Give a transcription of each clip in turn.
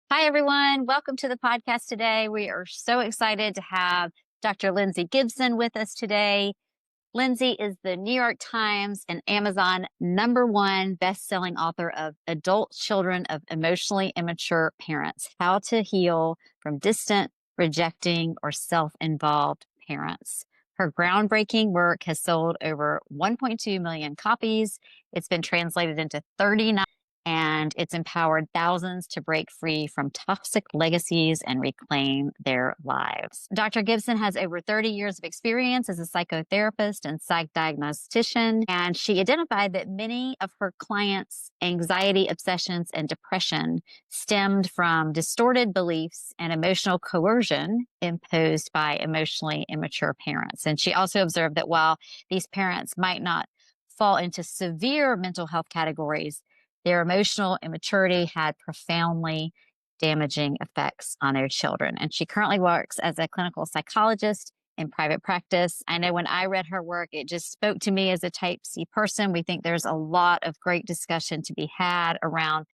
Hi, everyone. Welcome to the podcast today. We are so excited to have Dr. Lindsay Gibson with us today. Lindsay is the New York Times and Amazon #1 best-selling author of Adult Children of Emotionally Immature Parents: How to Heal from Distant, Rejecting, or Self-Involved Parents. Her groundbreaking work has sold over 1.2 million copies. It's been translated into 39 and it's empowered thousands to break free from toxic legacies and reclaim their lives. Dr. Gibson has over 30 years of experience as a psychotherapist and psych diagnostician, and she identified that many of her clients' anxiety, obsessions, and depression stemmed from distorted beliefs and emotional coercion imposed by emotionally immature parents. And she also observed that while these parents might not fall into severe mental health categories, their emotional immaturity had profoundly damaging effects on their children. And she currently works as a clinical psychologist in private practice. I know when I read her work, it just spoke to me as a type C person. We think there's a lot of great discussion to be had around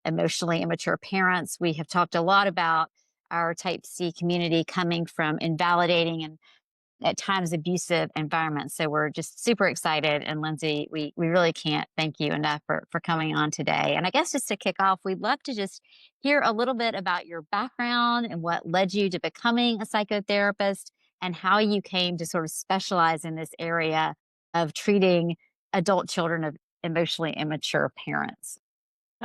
emotionally immature parents. We have talked a lot about our type C community coming from invalidating and at times abusive environments. So we're just super excited. And Lindsay, we really can't thank you enough for coming on today. And I guess just to kick off, we'd love to just hear a little bit about your background and what led you to becoming a psychotherapist and how you came to sort of specialize in this area of treating adult children of emotionally immature parents.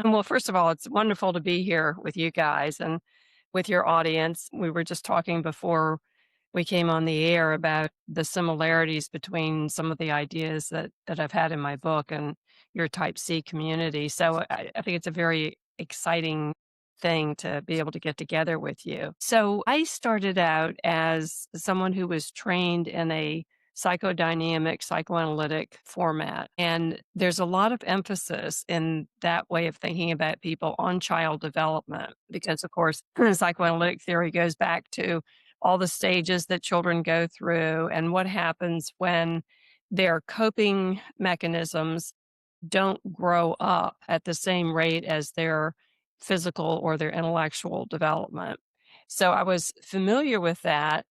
Well, first of all, it's wonderful to be here with you guys and with your audience. We were just talking before we came on the air about the similarities between some of the ideas that I've had in my book and your type C community. So I think it's a very exciting thing to be able to get together with you. So I started out as someone who was trained in a psychodynamic, psychoanalytic format. And there's a lot of emphasis in that way of thinking about people on child development, because, of course, psychoanalytic theory goes back to all the stages that children go through and what happens when their coping mechanisms don't grow up at the same rate as their physical or their intellectual development. So I was familiar with that,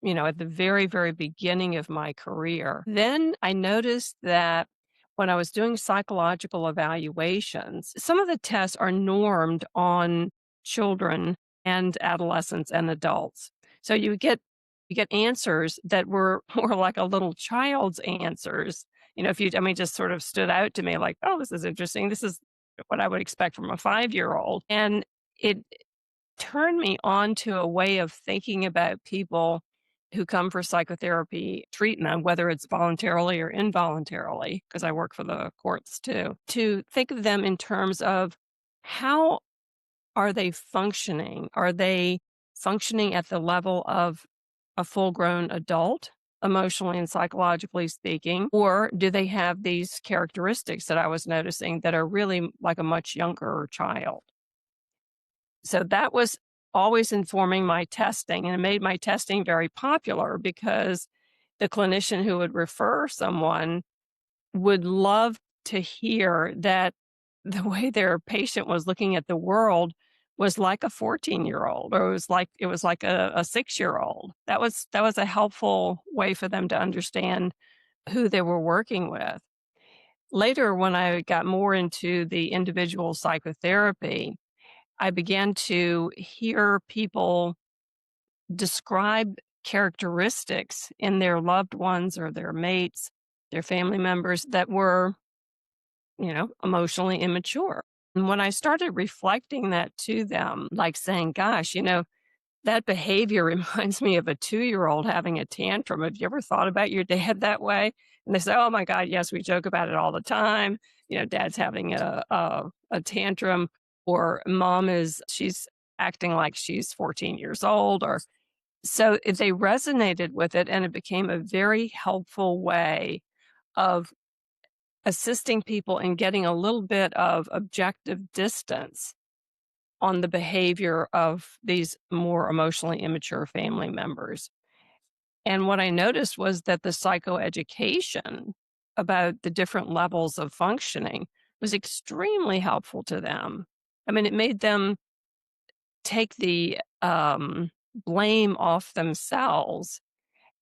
at the very, very beginning of my career. Then I noticed that when I was doing psychological evaluations, some of the tests are normed on children and adolescents and adults. So you get answers that were more like a little child's answers. If you, I mean, just sort of stood out to me like, oh, this is interesting. This is what I would expect from a 5-year-old. And it turned me on to a way of thinking about people who come for psychotherapy treatment, whether it's voluntarily or involuntarily, because I work for the courts too, to think of them in terms of how are they functioning? Are they functioning at the level of a full grown adult, emotionally and psychologically speaking? Or do they have these characteristics that I was noticing that are really like a much younger child? So that was always informing my testing, and it made my testing very popular because the clinician who would refer someone would love to hear that the way their patient was looking at the world was like a 14-year-old, or it was like a 6-year-old. That was a helpful way for them to understand who they were working with. Later, when I got more into the individual psychotherapy, I began to hear people describe characteristics in their loved ones or their mates, their family members that were, emotionally immature. And when I started reflecting that to them, like saying, gosh, that behavior reminds me of a 2-year-old having a tantrum. Have you ever thought about your dad that way? And they say, oh my God, yes, we joke about it all the time. Dad's having a tantrum, or she's acting like she's 14 years old, or so they resonated with it, and it became a very helpful way of assisting people in getting a little bit of objective distance on the behavior of these more emotionally immature family members. And what I noticed was that the psychoeducation about the different levels of functioning was extremely helpful to them. I mean, it made them take the blame off themselves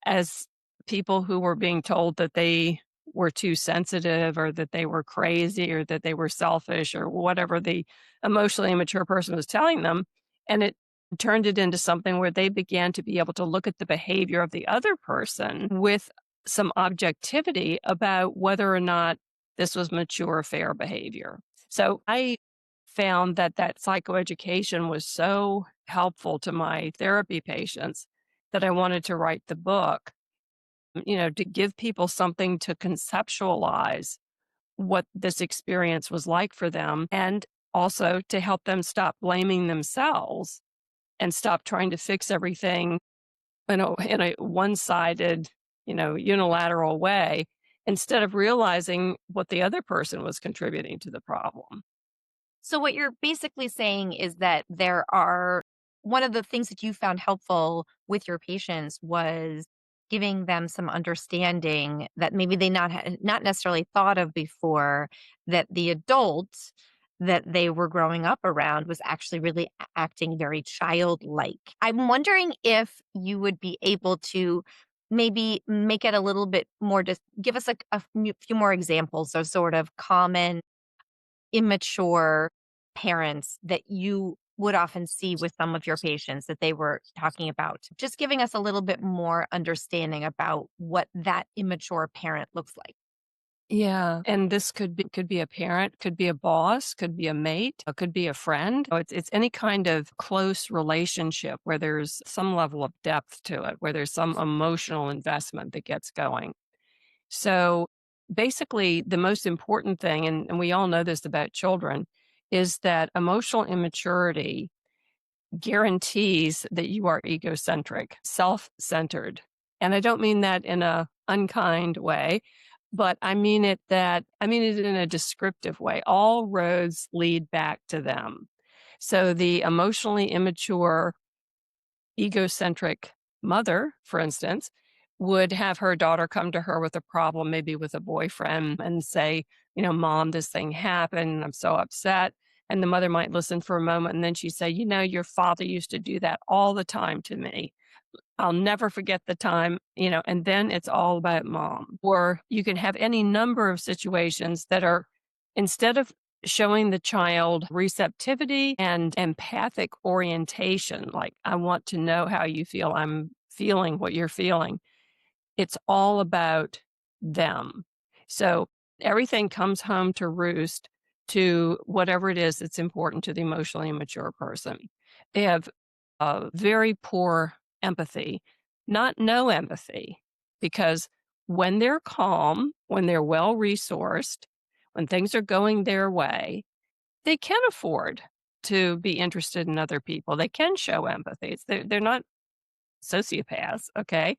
as people who were being told that they were too sensitive or that they were crazy or that they were selfish or whatever the emotionally immature person was telling them. And it turned it into something where they began to be able to look at the behavior of the other person with some objectivity about whether or not this was mature, fair behavior. So I found that psychoeducation was so helpful to my therapy patients that I wanted to write the book, to give people something to conceptualize what this experience was like for them, and also to help them stop blaming themselves and stop trying to fix everything in a one-sided, unilateral way, instead of realizing what the other person was contributing to the problem. So what you're basically saying is that there are one of the things that you found helpful with your patients was giving them some understanding that maybe they not necessarily thought of before, that the adult that they were growing up around was actually really acting very childlike. I'm wondering if you would be able to maybe make it a little bit more, just give us few more examples of sort of common immature parents that you would often see with some of your patients that they were talking about. Just giving us a little bit more understanding about what that immature parent looks like. Yeah, and this could be a parent, could be a boss, could be a mate, could be a friend. It's any kind of close relationship where there's some level of depth to it, where there's some emotional investment that gets going. So basically, the most important thing, and we all know this about children, is that emotional immaturity guarantees that you are egocentric, self-centered. And I don't mean that in a unkind way, but I mean it in a descriptive way. All roads lead back to them. So the emotionally immature, egocentric mother, for instance, would have her daughter come to her with a problem, maybe with a boyfriend, and say, Mom, this thing happened. I'm so upset. And the mother might listen for a moment and then she'd say, your father used to do that all the time to me. I'll never forget the time, and then it's all about mom. Or you can have any number of situations that are, instead of showing the child receptivity and empathic orientation, like, I want to know how you feel, I'm feeling what you're feeling, it's all about them. So everything comes home to roost to whatever it is that's important to the emotionally immature person. They have very poor empathy, not no empathy, because when they're calm, when they're well resourced, when things are going their way, they can afford to be interested in other people. They can show empathy. They're not sociopaths, okay?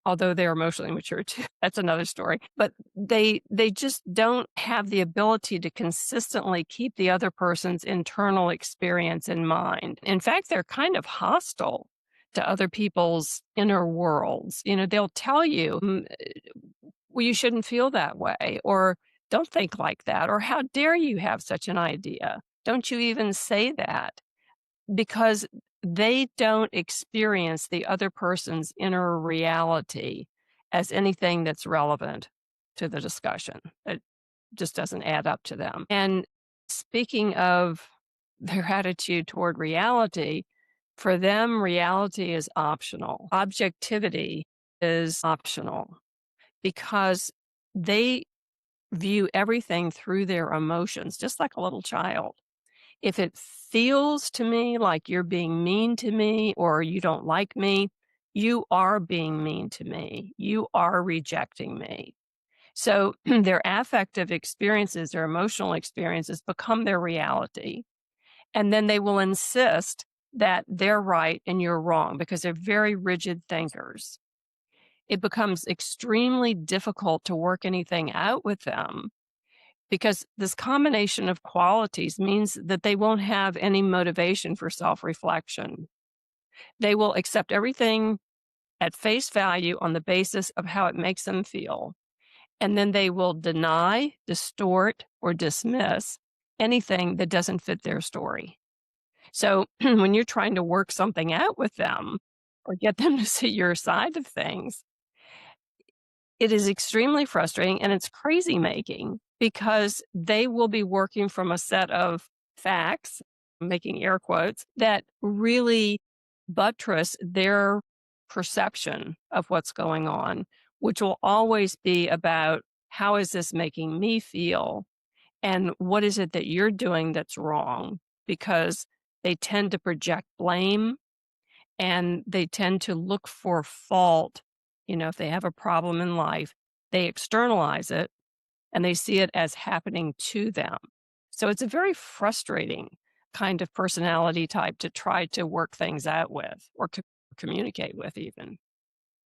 Although they're emotionally mature too. That's another story. But they just don't have the ability to consistently keep the other person's internal experience in mind. In fact, they're kind of hostile to other people's inner worlds. They'll tell you, well, you shouldn't feel that way, or don't think like that, or how dare you have such an idea? Don't you even say that? Because they don't experience the other person's inner reality as anything that's relevant to the discussion. It just doesn't add up to them. And speaking of their attitude toward reality, for them, reality is optional. Objectivity is optional because they view everything through their emotions, just like a little child. If it feels to me like you're being mean to me or you don't like me, you are being mean to me. You are rejecting me. So their affective experiences, their emotional experiences become their reality. And then they will insist that they're right and you're wrong because they're very rigid thinkers. It becomes extremely difficult to work anything out with them because this combination of qualities means that they won't have any motivation for self-reflection. They will accept everything at face value on the basis of how it makes them feel. And then they will deny, distort, or dismiss anything that doesn't fit their story. So when you're trying to work something out with them or get them to see your side of things, it is extremely frustrating and it's crazy making because they will be working from a set of facts, making air quotes, that really buttress their perception of what's going on, which will always be about how is this making me feel and what is it that you're doing that's wrong? Because they tend to project blame and they tend to look for fault. If they have a problem in life, they externalize it and they see it as happening to them. So it's a very frustrating kind of personality type to try to work things out with or communicate with, even.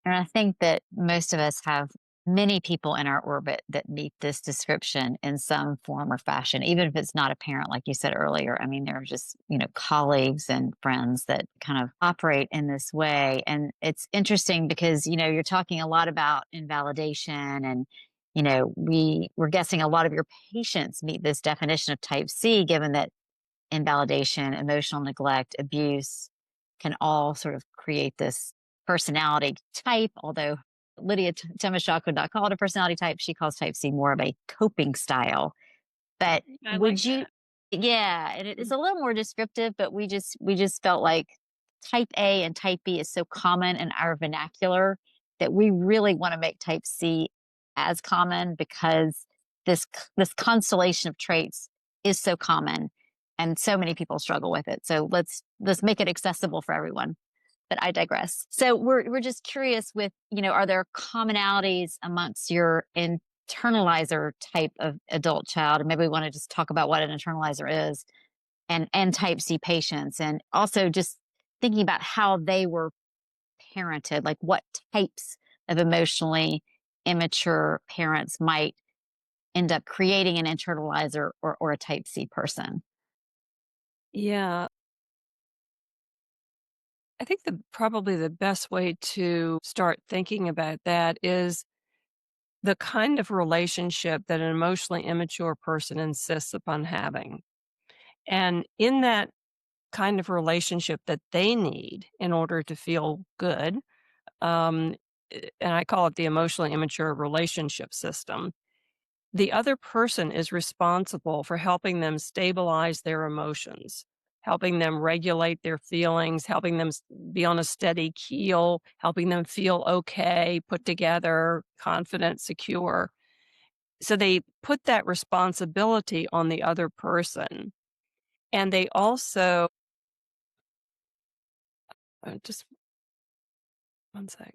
And I think that most of us have many people in our orbit that meet this description in some form or fashion, even if it's not apparent, like you said earlier. I mean, there are just, colleagues and friends that kind of operate in this way. And it's interesting because, you're talking a lot about invalidation and, we're guessing a lot of your patients meet this definition of type C, given that invalidation, emotional neglect, abuse can all sort of create this personality type. Although Lydia Temashak would not call it a personality type, she calls type C more of a coping style. But I like would you? that. Yeah, and it's a little more descriptive, but we just felt like type A and type B is so common in our vernacular that we really want to make type C as common because this constellation of traits is so common and so many people struggle with it. So let's make it accessible for everyone. But I digress. So we're just curious with, are there commonalities amongst your internalizer type of adult child? And maybe we want to just talk about what an internalizer is and type C patients, and also just thinking about how they were parented, like what types of emotionally immature parents might end up creating an internalizer or a type C person. Yeah. I think probably the best way to start thinking about that is the kind of relationship that an emotionally immature person insists upon having. And in that kind of relationship that they need in order to feel good, um, and I call it the emotionally immature relationship system, the other person is responsible for helping them stabilize their emotions, helping them regulate their feelings, helping them be on a steady keel, helping them feel okay, put together, confident, secure. So they put that responsibility on the other person. And they also, just one sec.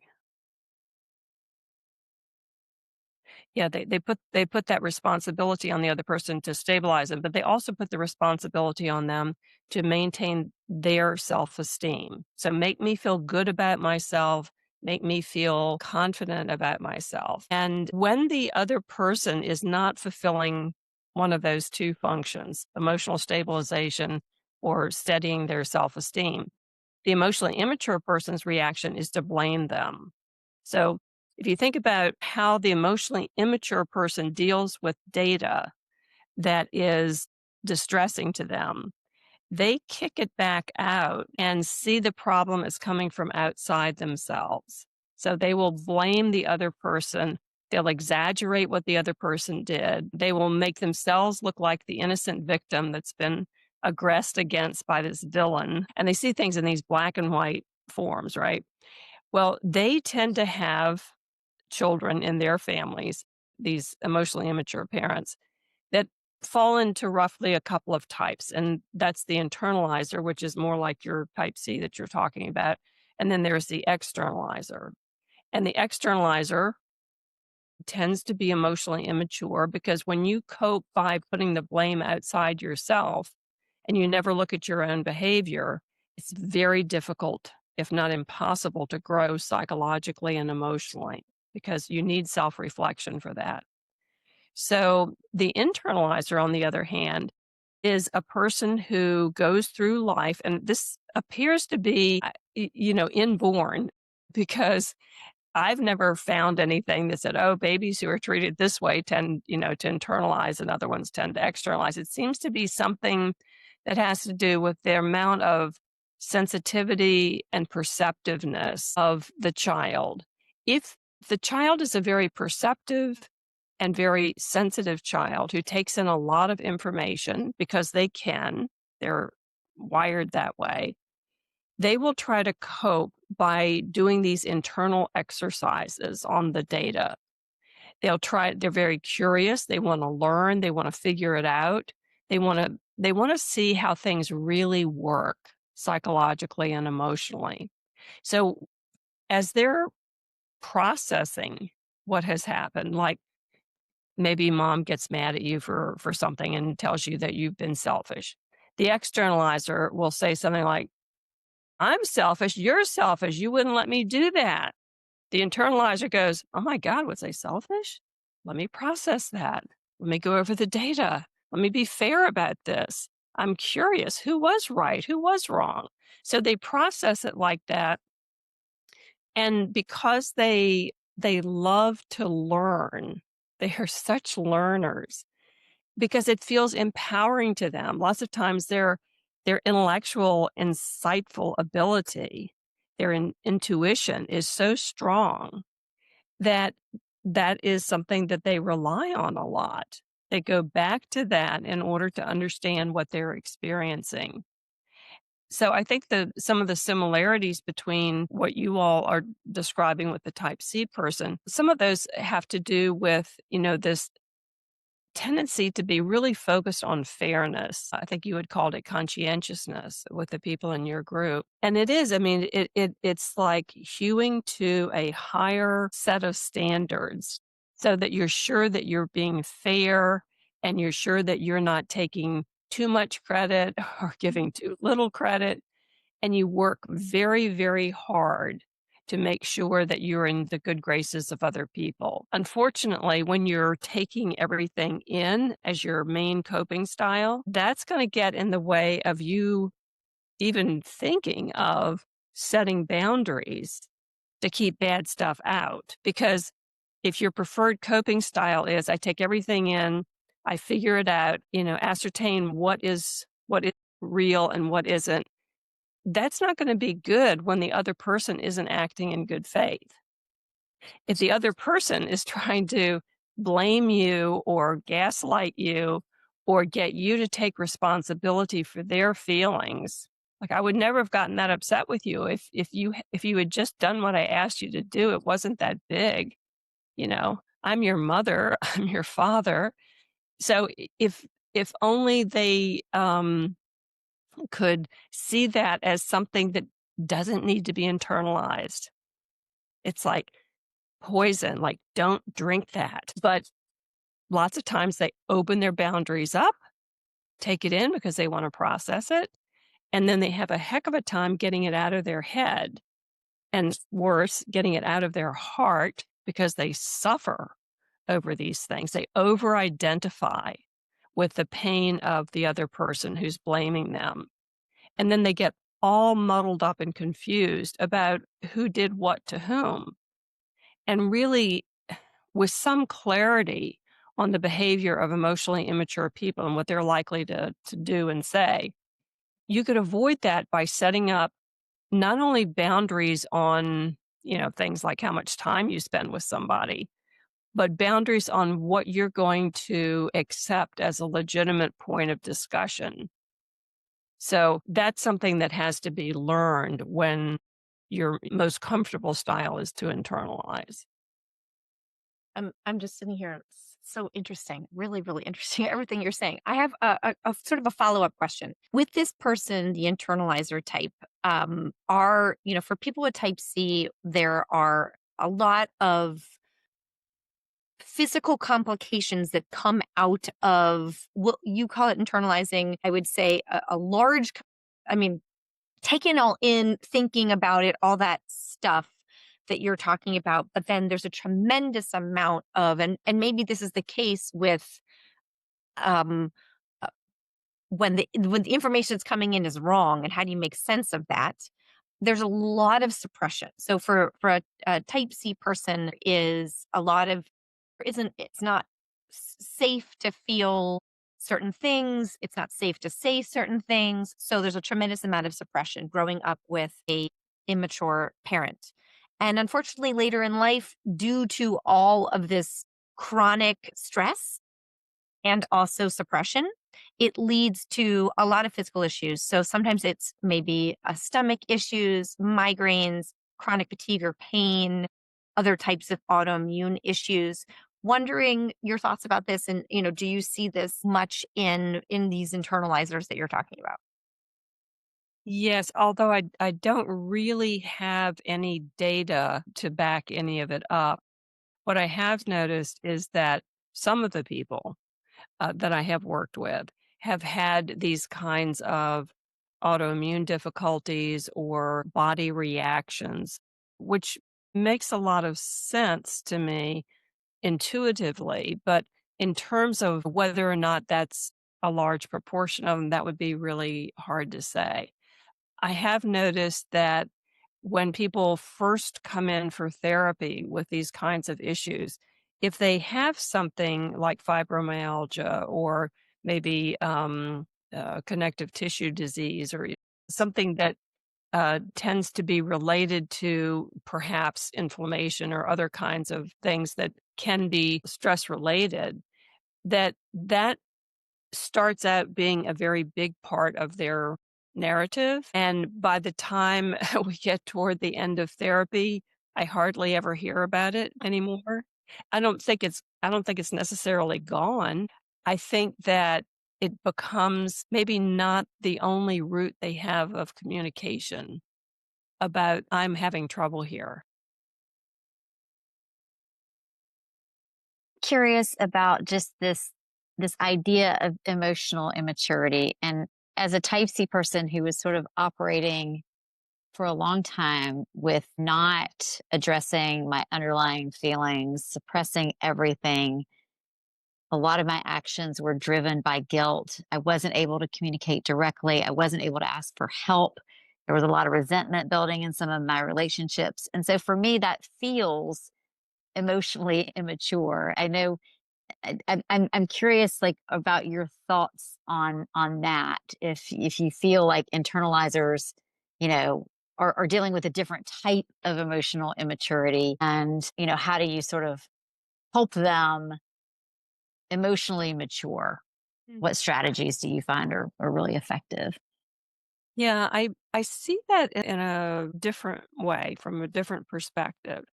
Yeah, they put that responsibility on the other person to stabilize them, but they also put the responsibility on them to maintain their self-esteem. So make me feel good about myself, make me feel confident about myself. And when the other person is not fulfilling one of those two functions, emotional stabilization or steadying their self-esteem, the emotionally immature person's reaction is to blame them. So if you think about how the emotionally immature person deals with data that is distressing to them, they kick it back out and see the problem as coming from outside themselves. So they will blame the other person. They'll exaggerate what the other person did. They will make themselves look like the innocent victim that's been aggressed against by this villain. And they see things in these black and white forms, right? Well, they tend to have children in their families, these emotionally immature parents, that fall into roughly a couple of types. And that's the internalizer, which is more like your type C that you're talking about. And then there's the externalizer. And the externalizer tends to be emotionally immature because when you cope by putting the blame outside yourself and you never look at your own behavior, it's very difficult, if not impossible, to grow psychologically and emotionally because you need self reflection for that. So the internalizer, on the other hand, is a person who goes through life, and this appears to be, inborn because I've never found anything that said, oh, babies who are treated this way tend, to internalize and other ones tend to externalize. It seems to be something that has to do with the amount of sensitivity and perceptiveness of the child. If the child is a very perceptive and very sensitive child who takes in a lot of information because they're wired that way, they will try to cope by doing these internal exercises on the data. They're very curious, they want to learn, they want to figure it out. They want to see how things really work psychologically and emotionally. So as they're processing what has happened, like maybe mom gets mad at you for something and tells you that you've been selfish. The externalizer will say something like, I'm selfish, you're selfish, you wouldn't let me do that. The internalizer goes, oh my God, was I selfish? Let me process that. Let me go over the data. Let me be fair about this. I'm curious, who was right? Who was wrong? So they process it like that. And because they love to learn, they are such learners because it feels empowering to them. Lots of times their intellectual, insightful ability, their intuition is so strong that is something that they rely on a lot. They go back to that in order to understand what they're experiencing. So I think some of the similarities between what you all are describing with the type C person, some of those have to do with, this tendency to be really focused on fairness. I think you had called it conscientiousness with the people in your group. And it is, I mean, it's like hewing to a higher set of standards so that you're sure that you're being fair and you're sure that you're not taking too much credit or giving too little credit. And you work very, very hard to make sure that you're in the good graces of other people. Unfortunately, when you're taking everything in as your main coping style, that's going to get in the way of you even thinking of setting boundaries to keep bad stuff out. Because if your preferred coping style is, I take everything in, I figure it out, ascertain what is real and what isn't, that's not going to be good when the other person isn't acting in good faith. If the other person is trying to blame you or gaslight you or get you to take responsibility for their feelings, like I would never have gotten that upset with you if you had just done what I asked you to do. It wasn't that big, I'm your mother, I'm your father. So if only they could see that as something that doesn't need to be internalized. It's like poison, like don't drink that. But lots of times they open their boundaries up, take it in because they want to process it, and then they have a heck of a time getting it out of their head, and worse, getting it out of their heart because they suffer over these things. They over-identify with the pain of the other person who's blaming them. And then they get all muddled up and confused about who did what to whom. And really, with some clarity on the behavior of emotionally immature people and what they're likely to do and say, you could avoid that by setting up not only boundaries on, things like how much time you spend with somebody, but boundaries on what you're going to accept as a legitimate point of discussion. So that's something that has to be learned when your most comfortable style is to internalize. I'm just sitting here. It's so interesting. Really, really interesting. Everything you're saying. I have a sort of a follow-up question. With this person, the internalizer type, for people with type C, there are a lot of physical complications that come out of what you call it internalizing. I would say a large, taking all in, thinking about it, all that stuff that you're talking about. But then there's a tremendous amount of, and maybe this is the case with um, when the information that's coming in is wrong, and how do you make sense of that? There's a lot of suppression. So for a type C person, it's not safe to feel certain things. It's not safe to say certain things. So there's a tremendous amount of suppression growing up with a immature parent. And unfortunately, later in life, due to all of this chronic stress and also suppression, it leads to a lot of physical issues. So sometimes it's maybe stomach issues, migraines, chronic fatigue or pain, other types of autoimmune issues. Wondering your thoughts about this, and do you see this much in these internalizers that you're talking about? Yes, although I don't really have any data to back any of it up. What I have noticed is that some of the people that I have worked with have had these kinds of autoimmune difficulties or body reactions, which makes a lot of sense to me intuitively. But in terms of whether or not that's a large proportion of them, that would be really hard to say. I have noticed that when people first come in for therapy with these kinds of issues, if they have something like fibromyalgia or maybe connective tissue disease or something that tends to be related to perhaps inflammation or other kinds of things that can be stress related, that starts out being a very big part of their narrative. And by the time we get toward the end of therapy, I hardly ever hear about it anymore. I don't think it's necessarily gone. I think that it becomes maybe not the only route they have of communication about I'm having trouble here. Curious about just this idea of emotional immaturity. And as a type C person who was sort of operating for a long time with not addressing my underlying feelings, suppressing everything, a lot of my actions were driven by guilt. I wasn't able to communicate directly. I wasn't able to ask for help. There was a lot of resentment building in some of my relationships. And so for me, that feels emotionally immature. I know I'm curious, like, about your thoughts on that. If you feel like internalizers, you know, are dealing with a different type of emotional immaturity, and how do you sort of help them emotionally mature? Mm. What strategies do you find are really effective? Yeah, I see that in a different way, from a different perspective.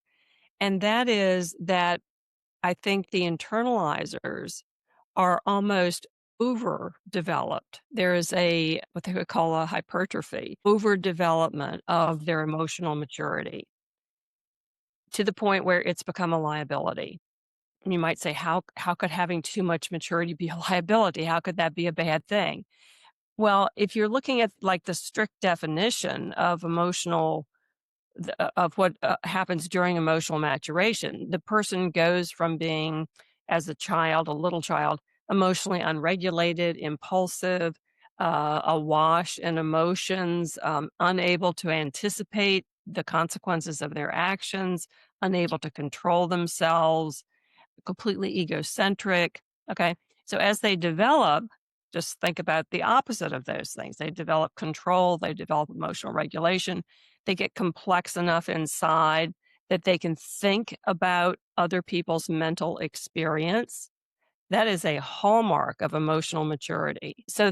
And that is that I think the internalizers are almost overdeveloped. There is what they would call a hypertrophy, overdevelopment of their emotional maturity to the point where it's become a liability. And you might say, how could having too much maturity be a liability? How could that be a bad thing? Well, if you're looking at like the strict definition of of what happens during emotional maturation, the person goes from being, as a child, a little child, emotionally unregulated, impulsive, awash in emotions, unable to anticipate the consequences of their actions, unable to control themselves, completely egocentric. Okay. So as they develop, just think about the opposite of those things. They develop control, they develop emotional regulation, they get complex enough inside that they can think about other people's mental experience. That is a hallmark of emotional maturity. So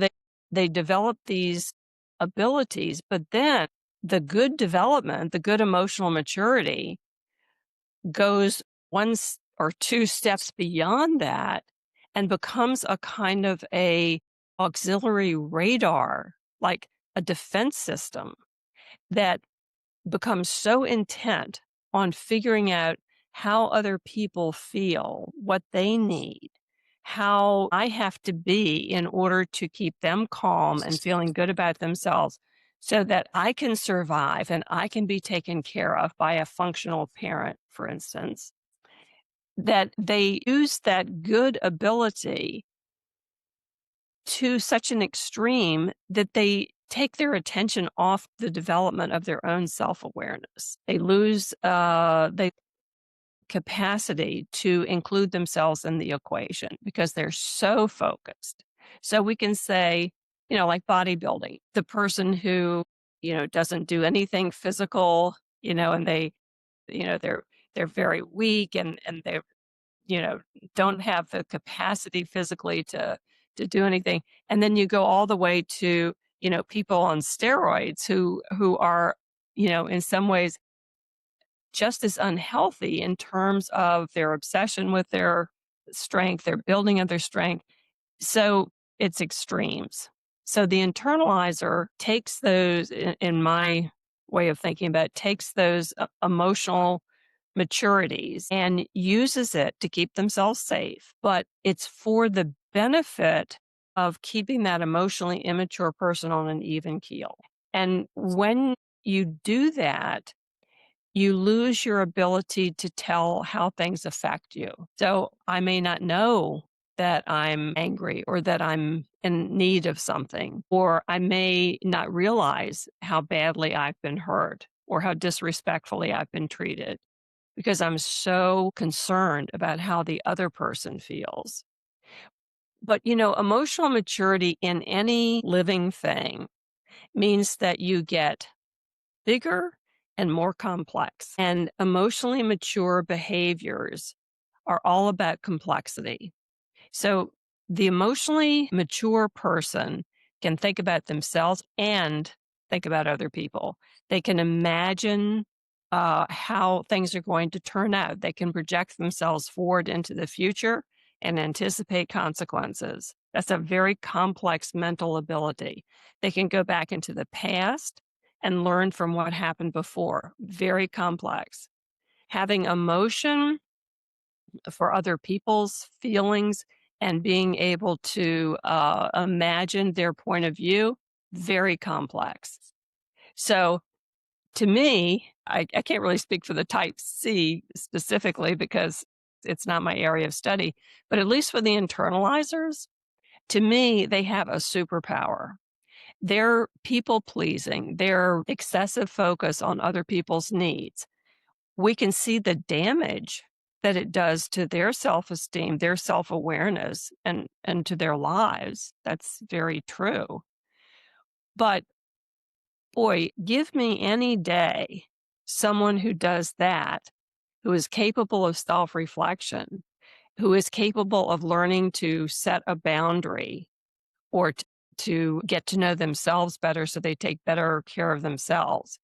they develop these abilities, but then the good development, the good emotional maturity goes or two steps beyond that and becomes a kind of a auxiliary radar, like a defense system that becomes so intent on figuring out how other people feel, what they need, how I have to be in order to keep them calm and feeling good about themselves so that I can survive and I can be taken care of by a functional parent, for instance, that they use that good ability to such an extreme that they take their attention off the development of their own self-awareness. They lose the capacity to include themselves in the equation because they're so focused. So we can say, like bodybuilding, the person who, doesn't do anything physical, and they're very weak and they, don't have the capacity physically to do anything. And then you go all the way to, people on steroids who are, in some ways just as unhealthy in terms of their obsession with their strength, their building of their strength. So it's extremes. So the internalizer takes those, in my way of thinking about it, takes those emotional maturities and uses it to keep themselves safe. But it's for the benefit of keeping that emotionally immature person on an even keel. And when you do that, you lose your ability to tell how things affect you. So I may not know that I'm angry or that I'm in need of something, or I may not realize how badly I've been hurt or how disrespectfully I've been treated because I'm so concerned about how the other person feels. But, emotional maturity in any living thing means that you get bigger and more complex. And emotionally mature behaviors are all about complexity. So the emotionally mature person can think about themselves and think about other people. They can imagine how things are going to turn out. They can project themselves forward into the future and anticipate consequences. That's a very complex mental ability. They can go back into the past and learn from what happened before. Very complex. Having emotion for other people's feelings and being able to imagine their point of view, very complex. So to me, I can't really speak for the type C specifically because it's not my area of study, but at least for the internalizers, to me, they have a superpower. Their people pleasing, their excessive focus on other people's needs, we can see the damage that it does to their self-esteem, their self-awareness, and to their lives. That's very true. But boy, give me any day someone who does that, who is capable of self-reflection, who is capable of learning to set a boundary or to get to know themselves better so they take better care of themselves.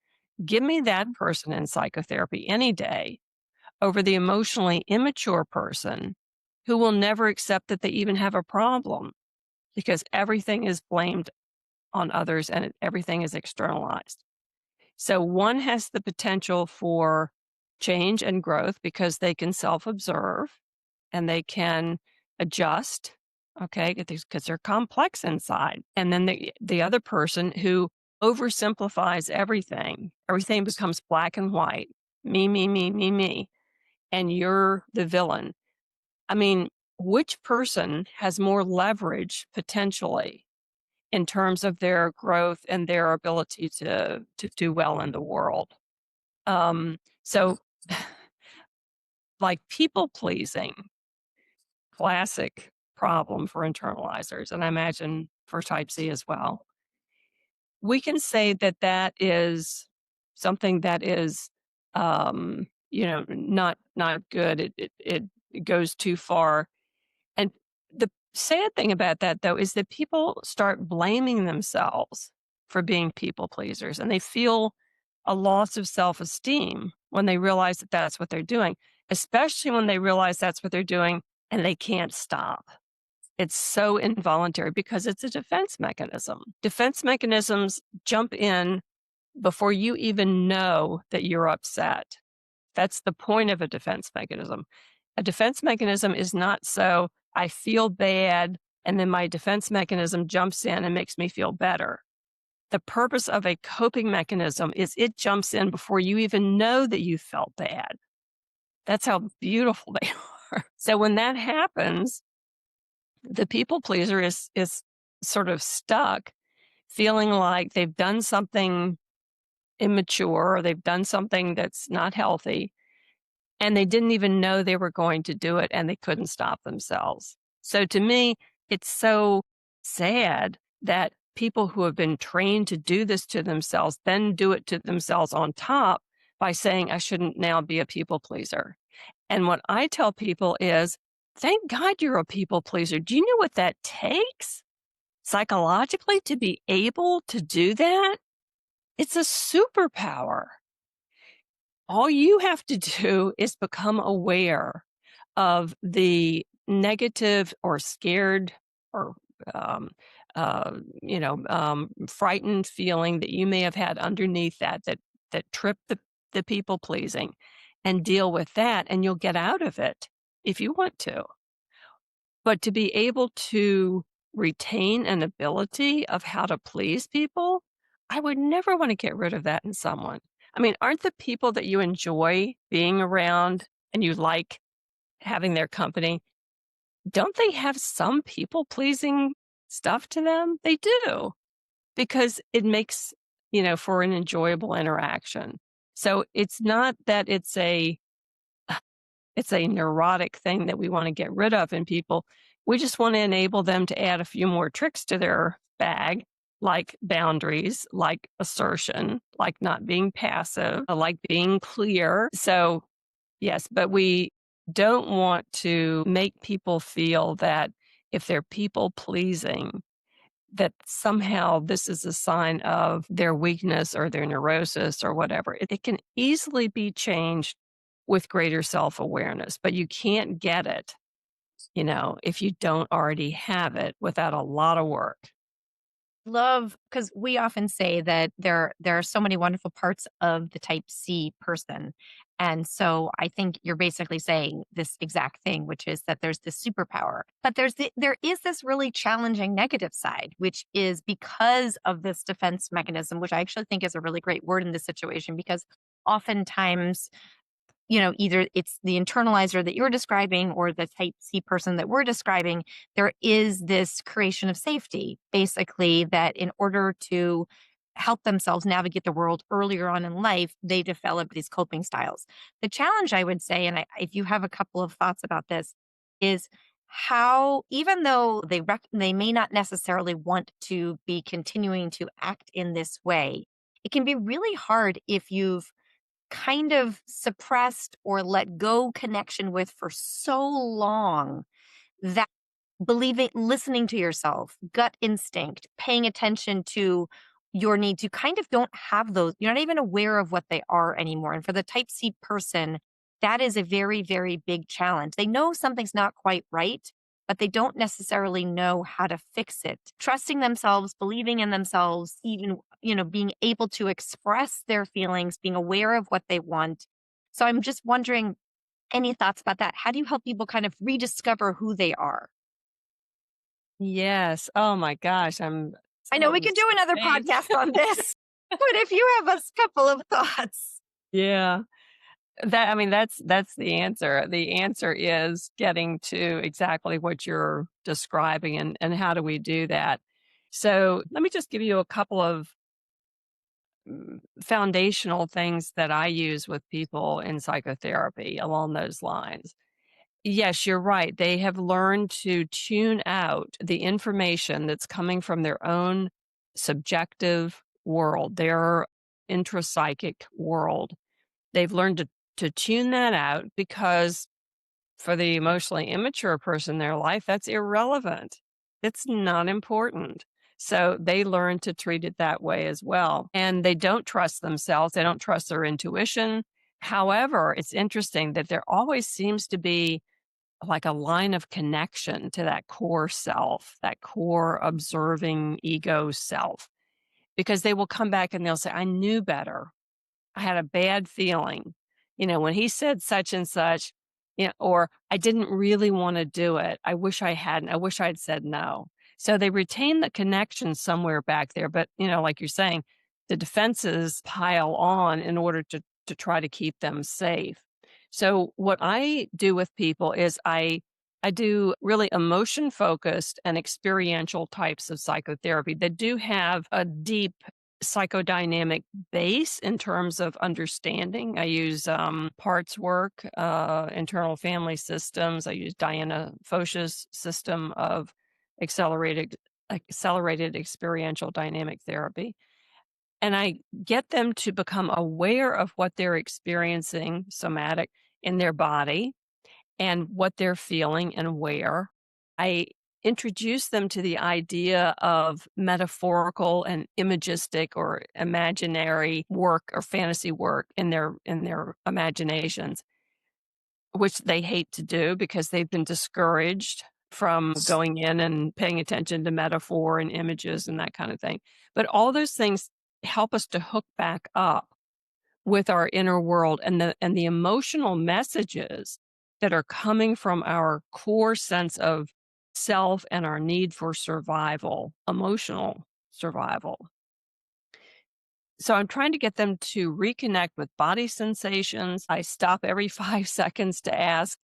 Give me that person in psychotherapy any day over the emotionally immature person who will never accept that they even have a problem because everything is blamed on others and everything is externalized. So one has the potential for change and growth because they can self-observe and they can adjust, okay, because they're complex inside. And then the other person who oversimplifies everything, everything becomes black and white, me, me, me, me, me, and you're the villain. I mean, which person has more leverage potentially in terms of their growth and their ability to do well in the world? So like people pleasing, classic problem for internalizers, and I imagine for type C as well. We can say that that is something that is, not good. It goes too far. And the sad thing about that, though, is that people start blaming themselves for being people pleasers, and they feel a loss of self-esteem when they realize that that's what they're doing, especially when they realize that's what they're doing and they can't stop. It's so involuntary because it's a defense mechanism. Defense mechanisms jump in before you even know that you're upset. That's the point of a defense mechanism. A defense mechanism is not so I feel bad and then my defense mechanism jumps in and makes me feel better. The purpose of a coping mechanism is it jumps in before you even know that you felt bad. That's how beautiful they are. So when that happens, the people pleaser is sort of stuck feeling like they've done something immature or they've done something that's not healthy and they didn't even know they were going to do it and they couldn't stop themselves. So to me, it's so sad that people who have been trained to do this to themselves then do it to themselves on top by saying, I shouldn't now be a people pleaser. And what I tell people is, thank God you're a people pleaser. Do you know what that takes psychologically to be able to do that? It's a superpower. All you have to do is become aware of the negative or scared or um, frightened feeling that you may have had underneath that tripped the people pleasing, and deal with that, and you'll get out of it if you want to. But to be able to retain an ability of how to please people, I would never want to get rid of that in someone. I mean, aren't the people that you enjoy being around and you like having their company, don't they have some people pleasing stuff to them? They do, because it makes, for an enjoyable interaction. So it's not that it's a neurotic thing that we want to get rid of in people. We just want to enable them to add a few more tricks to their bag, like boundaries, like assertion, like not being passive, like being clear. So, yes, but we don't want to make people feel that if they're people pleasing, that somehow this is a sign of their weakness or their neurosis or whatever. It can easily be changed with greater self-awareness, but you can't get it, if you don't already have it without a lot of work. Love, because we often say that there are so many wonderful parts of the type C person. And so I think you're basically saying this exact thing, which is that there's this superpower. But there is this really challenging negative side, which is because of this defense mechanism, which I actually think is a really great word in this situation, because oftentimes, either it's the internalizer that you're describing or the type C person that we're describing, there is this creation of safety, basically, that in order to help themselves navigate the world earlier on in life, they develop these coping styles. The challenge, I would say, and if you have a couple of thoughts about this, is how, even though they may not necessarily want to be continuing to act in this way, it can be really hard if you've kind of suppressed or let go connection with for so long that listening to yourself, gut instinct, paying attention to your needs, you kind of don't have those. You're not even aware of what they are anymore. And for the type C person, that is a very, very big challenge. They know something's not quite right, but they don't necessarily know how to fix it. Trusting themselves, believing in themselves, even, being able to express their feelings, being aware of what they want. So I'm just wondering, any thoughts about that? How do you help people kind of rediscover who they are? Yes. Oh my gosh. I know we could do another podcast on this, but if you have a couple of thoughts. Yeah. That's the answer. The answer is getting to exactly what you're describing, and how do we do that? So let me just give you a couple of foundational things that I use with people in psychotherapy along those lines. Yes, you're right. They have learned to tune out the information that's coming from their own subjective world, their intrapsychic world. They've learned to tune that out, because for the emotionally immature person in their life, that's irrelevant. It's not important. So they learn to treat it that way as well. And they don't trust themselves. They don't trust their intuition. However, it's interesting that there always seems to be like a line of connection to that core self, that core observing ego self, because they will come back and they'll say, I knew better. I had a bad feeling, when he said such and such, or I didn't really want to do it. I wish I hadn't. I wish I'd said no. So they retain the connection somewhere back there. But, like you're saying, the defenses pile on in order to try to keep them safe. So what I do with people is I do really emotion focused and experiential types of psychotherapy that do have a deep psychodynamic base in terms of understanding. I use parts work, internal family systems. I use Diana Foch's system of accelerated accelerated experiential dynamic therapy. And I get them to become aware of what they're experiencing somatic in their body and what they're feeling and where. I introduce them to the idea of metaphorical and imagistic or imaginary work or fantasy work in their imaginations, which they hate to do because they've been discouraged from going in and paying attention to metaphor and images and that kind of thing. But all those things help us to hook back up with our inner world and the emotional messages that are coming from our core sense of self and our need for survival, emotional survival. So I'm trying to get them to reconnect with body sensations. I stop every 5 seconds to ask,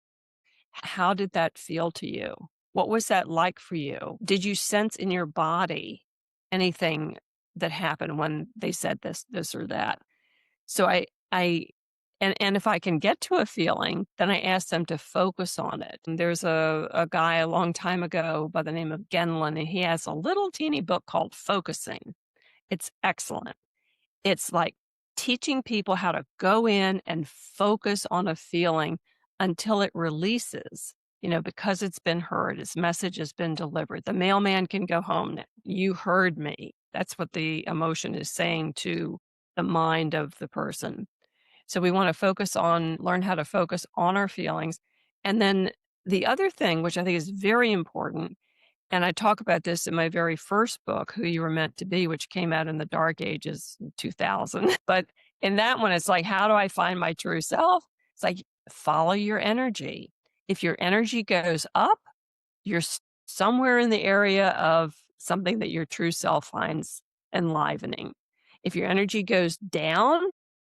how did that feel to you? What was that like for you? Did you sense in your body anything that happened when they said this or that? So and if I can get to a feeling, then I ask them to focus on it. And there's a guy a long time ago by the name of Gendlin, and he has a little teeny book called Focusing. It's excellent. It's like teaching people how to go in and focus on a feeling until it releases, because it's been heard, its message has been delivered. The mailman can go home now. You heard me. That's what the emotion is saying to the mind of the person. So we want to learn how to focus on our feelings. And then the other thing, which I think is very important, and I talk about this in my very first book, Who You Were Meant to Be, which came out in the dark ages in 2000. But in that one, it's like, how do I find my true self? It's like, follow your energy. If your energy goes up, you're somewhere in the area of something that your true self finds enlivening. If your energy goes down,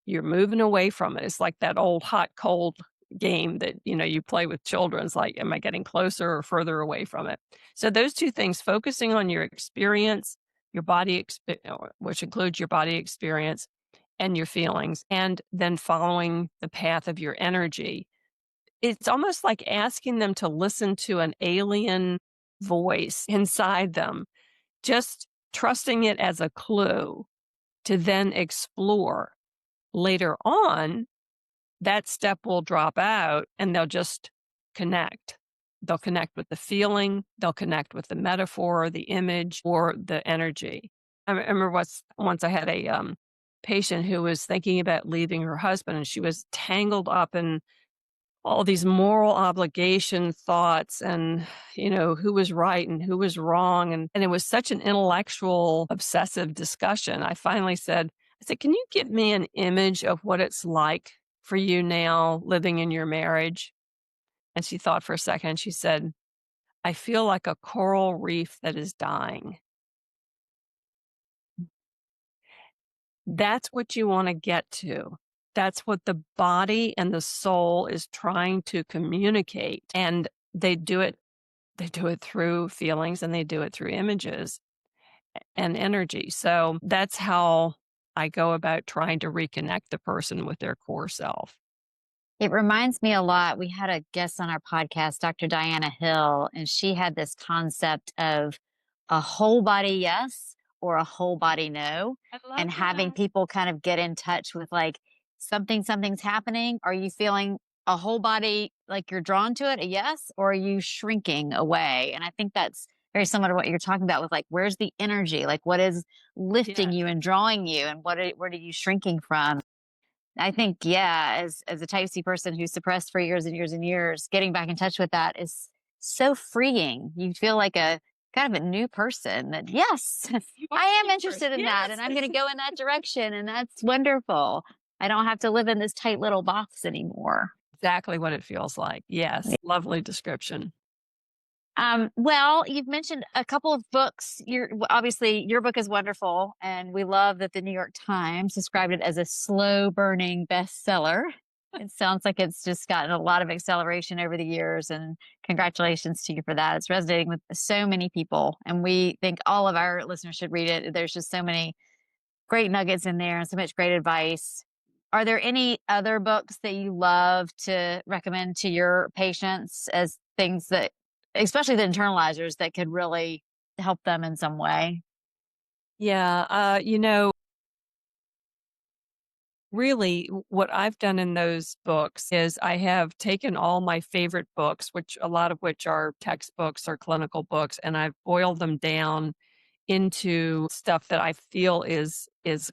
you're moving away from it. It's like that old hot cold game that you play with children. It's like, am I getting closer or further away from it? So those two things, focusing on your experience, your body, which includes your body experience and your feelings, and then following the path of your energy. It's almost like asking them to listen to an alien voice inside them, just trusting it as a clue to then explore. Later on, that step will drop out and they'll just connect. They'll connect with the feeling, they'll connect with the metaphor, the image, or the energy. I remember once I had a patient who was thinking about leaving her husband, and she was tangled up in all these moral obligation thoughts and, who was right and who was wrong. And it was such an intellectual, obsessive discussion. I said, can you give me an image of what it's like for you now living in your marriage? And she thought for a second. She said, I feel like a coral reef that is dying. That's what you want to get to. That's what the body and the soul is trying to communicate. And they do it through feelings, and they do it through images and energy. So that's how I go about trying to reconnect the person with their core self. It reminds me a lot. We had a guest on our podcast, Dr. Diana Hill, and she had this concept of a whole body yes or a whole body no, and having people kind of get in touch with like something's happening. Are you feeling a whole body like you're drawn to it, a yes, or are you shrinking away? And I think that's very similar to what you're talking about with like, where's the energy? Like, what is lifting you and drawing you, and what are you shrinking from? I think, yeah, as a type C person who's suppressed for years and years and years, getting back in touch with that is so freeing. You feel like a kind of a new person that, yes, I am interested in that, and I'm going to go in that direction, and that's wonderful. I don't have to live in this tight little box anymore. Exactly what it feels like. Yes. Lovely description. Well, you've mentioned a couple of books. Obviously your book is wonderful, and we love that the New York Times described it as a slow burning bestseller. It sounds like it's just gotten a lot of acceleration over the years, and congratulations to you for that. It's resonating with so many people, and we think all of our listeners should read it. There's just so many great nuggets in there and so much great advice. Are there any other books that you love to recommend to your patients as things that, especially the internalizers, that could really help them in some way. Yeah, really, what I've done in those books is I have taken all my favorite books, which a lot of which are textbooks or clinical books, and I've boiled them down into stuff that I feel is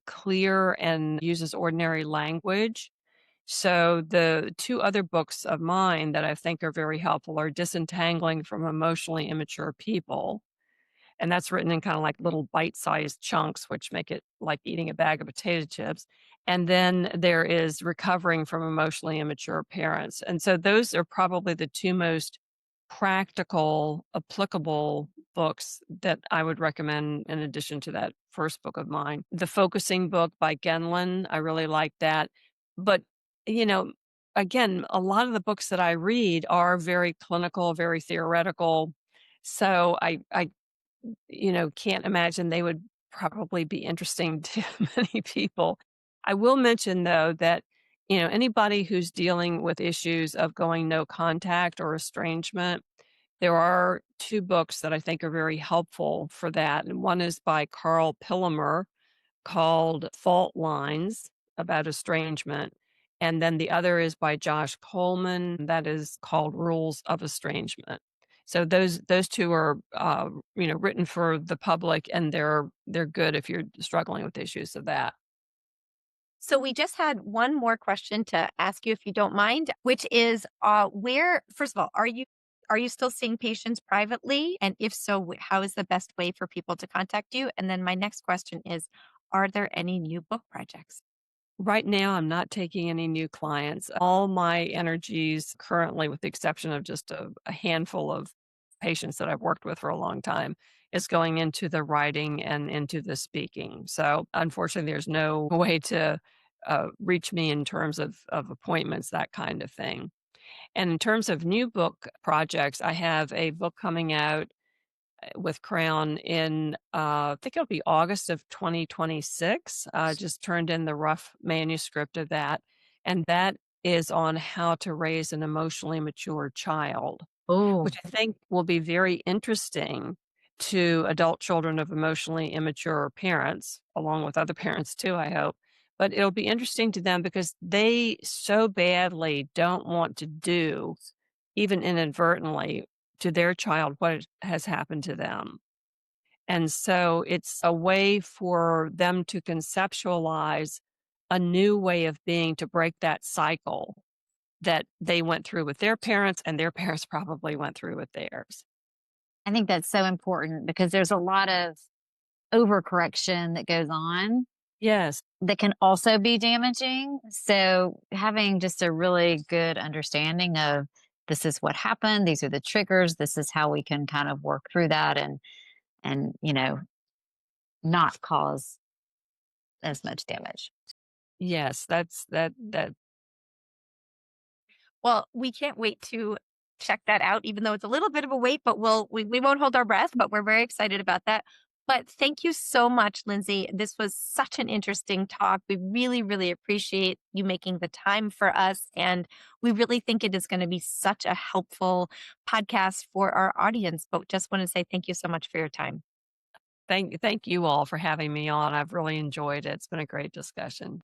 clear and uses ordinary language. So the two other books of mine that I think are very helpful are Disentangling from Emotionally Immature People, and that's written in kind of like little bite-sized chunks, which make it like eating a bag of potato chips. And then there is Recovering from Emotionally Immature Parents. And so those are probably the two most practical, applicable books that I would recommend in addition to that first book of mine. The Focusing book by Gendlin, I really like that. But, you know, again, a lot of the books that I read are very clinical, very theoretical. So I can't imagine they would probably be interesting to many people. I will mention though that, anybody who's dealing with issues of going no contact or estrangement, there are two books that I think are very helpful for that. And one is by Karl Pillemer called Fault Lines about estrangement. And then the other is by Josh Coleman that is called Rules of Estrangement. So those two are written for the public, and they're good if you're struggling with issues of that. So we just had one more question to ask you, if you don't mind, which is, where, first of all, are you still seeing patients privately? And if so, how is the best way for people to contact you? And then my next question is, are there any new book projects? Right now, I'm not taking any new clients. All my energies currently, with the exception of just a handful of patients that I've worked with for a long time, is going into the writing and into the speaking. So, unfortunately, there's no way to reach me in terms of appointments, that kind of thing. And in terms of new book projects, I have a book coming out with Crown in, I think it'll be August of 2026. Just turned in the rough manuscript of that. And that is on how to raise an emotionally mature child, Oh, which I think will be very interesting to adult children of emotionally immature parents, along with other parents too, I hope. But it'll be interesting to them because they so badly don't want to do, even inadvertently, to their child what has happened to them. And so it's a way for them to conceptualize a new way of being to break that cycle that they went through with their parents and their parents probably went through with theirs. I think that's so important because there's a lot of overcorrection that goes on Yes. that can also be damaging. So having just a really good understanding of this is what happened, these are the triggers, this is how we can kind of work through that and not cause as much damage. Yes, that Well, we can't wait to check that out, even though it's a little bit of a wait, but we won't hold our breath, but we're very excited about that. But thank you so much, Lindsay. This was such an interesting talk. We really, really appreciate you making the time for us. And we really think it is going to be such a helpful podcast for our audience. But just want to say thank you so much for your time. thank you all for having me on. I've really enjoyed it. It's been a great discussion.